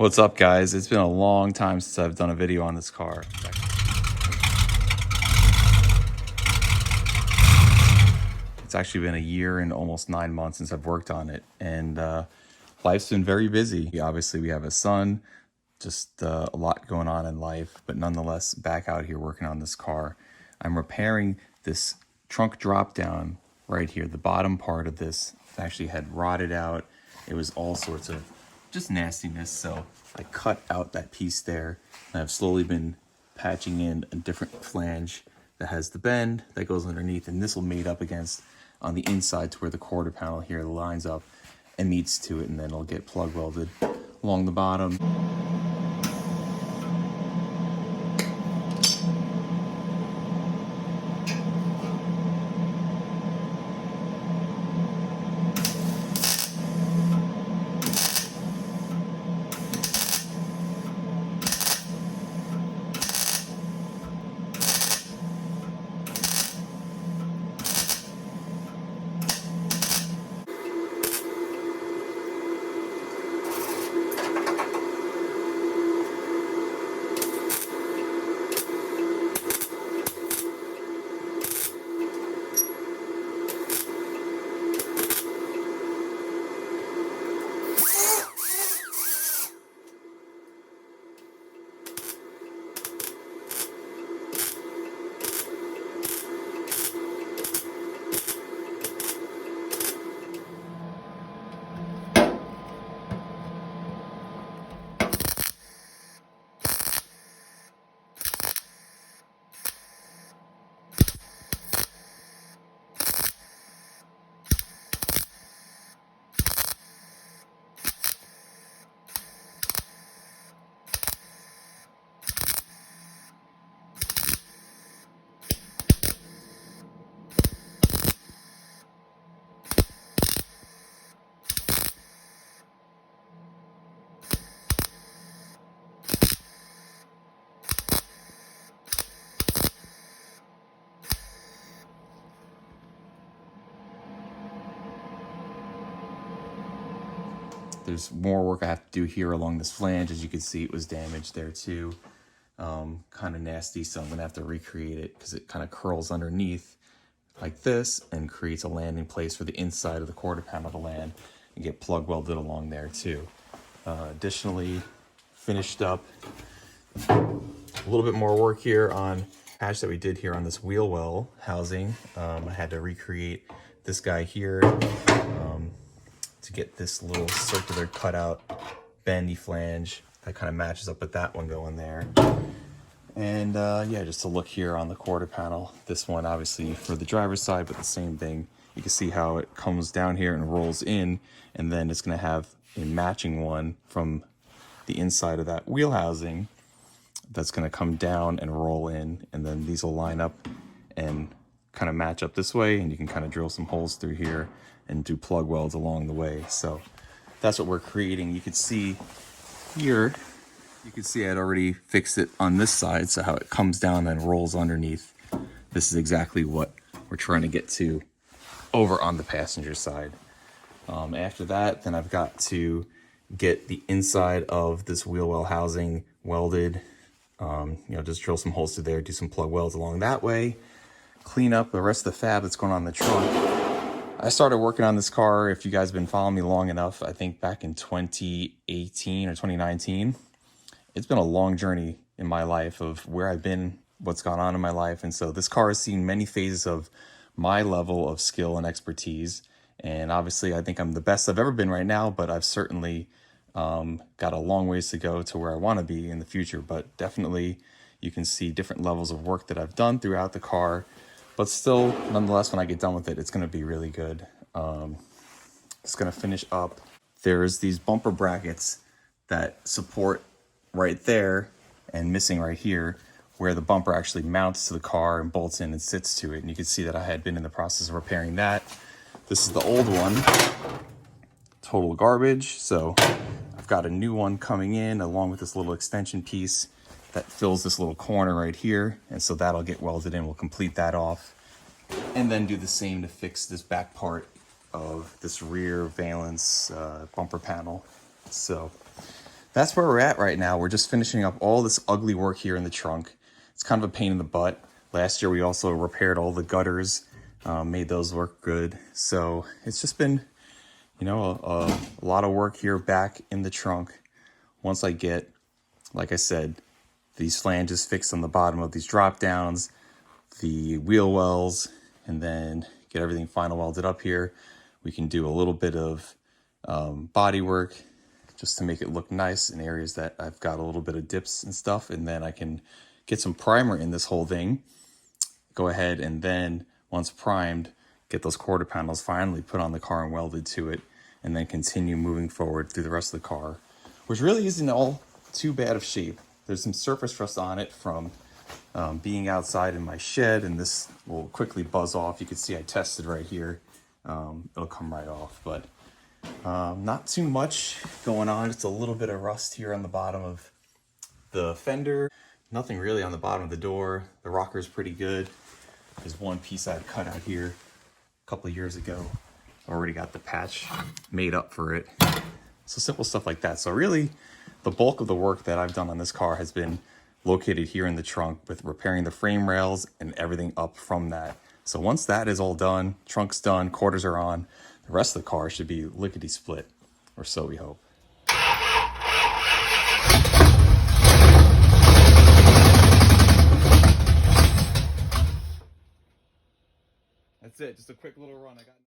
What's up, guys? It's been a long time since I've done a video on this car. It's actually been a year and almost 9 months since I've worked on it, and life's been very busy. Obviously, we have a son, just a lot going on in life, but nonetheless, back out here working on this car. I'm repairing this trunk drop down right here. The bottom part of this actually had rotted out. It was all sorts of just nastiness, so I cut out that piece there, and I've slowly been patching in a different flange that has the bend that goes underneath, and this will mate up against on the inside to where the quarter panel here lines up and meets to it, and then it'll get plug welded along the bottom. There's more work I have to do here along this flange. As you can see, it was damaged there too. Kind of nasty, so I'm gonna have to recreate it because it kind of curls underneath like this and creates a landing place for the inside of the quarter panel to land and get plug welded along there too. Additionally, finished up a little bit more work here on patch that we did here on this wheel well housing. I had to recreate this guy here to get this little circular cutout bendy flange that kind of matches up with that one going there. And yeah, just to look here on the quarter panel, this one obviously for the driver's side, but the same thing. You can see how it comes down here and rolls in, and then it's going to have a matching one from the inside of that wheel housing that's going to come down and roll in, and then these will line up and kind of match up this way, and you can kind of drill some holes through here and do plug welds along the way. So that's what we're creating. You can see here, you can see I'd already fixed it on this side, so how it comes down and rolls underneath. This is exactly what we're trying to get to over on the passenger side. After that, then I've got to get the inside of this wheel well housing welded. Just drill some holes through there, do some plug welds along that way, clean up the rest of the fab that's going on in the trunk. I started working on this car, if you guys have been following me long enough, I think back in 2018 or 2019. It's been a long journey in my life of where I've been, what's gone on in my life. And so this car has seen many phases of my level of skill and expertise. And obviously I think I'm the best I've ever been right now, but I've certainly got a long ways to go to where I want to be in the future. But definitely you can see different levels of work that I've done throughout the car. But still, nonetheless, when I get done with it, it's going to be really good. It's going to finish up. There's these bumper brackets that support right there and missing right here, where the bumper actually mounts to the car and bolts in and sits to it. And you can see that I had been in the process of repairing that. This is the old one, total garbage. So I've got a new one coming in along with this little extension piece that fills this little corner right here. And so that'll get welded in. We'll complete that off and then do the same to fix this back part of this rear valence bumper panel. So that's where we're at right now. We're just finishing up all this ugly work here in the trunk. It's kind of a pain in the butt. Last year we also repaired all the gutters, made those work good. So it's just been, you know, a lot of work here back in the trunk. Once I get, like I said, these flanges fixed on the bottom of these drop downs, the wheel wells, and then get everything final welded up here, we can do a little bit of body work just to make it look nice in areas that I've got a little bit of dips and stuff. And then I can get some primer in this whole thing. Go ahead and then once primed, get those quarter panels finally put on the car and welded to it, and then continue moving forward through the rest of the car, which really isn't all too bad of shape. There's some surface rust on it from being outside in my shed, and this will quickly buzz off. You can see I tested right here. It'll come right off, but not too much going on. Just a little bit of rust here on the bottom of the fender. Nothing really on the bottom of the door. The rocker's pretty good. There's one piece I had cut out here a couple of years ago. I already got the patch made up for it. So simple stuff like that. So really, the bulk of the work that I've done on this car has been located here in the trunk with repairing the frame rails and everything up from that. So once that is all done, trunk's done, quarters are on, the rest of the car should be lickety-split, or so we hope. That's it, just a quick little run. I got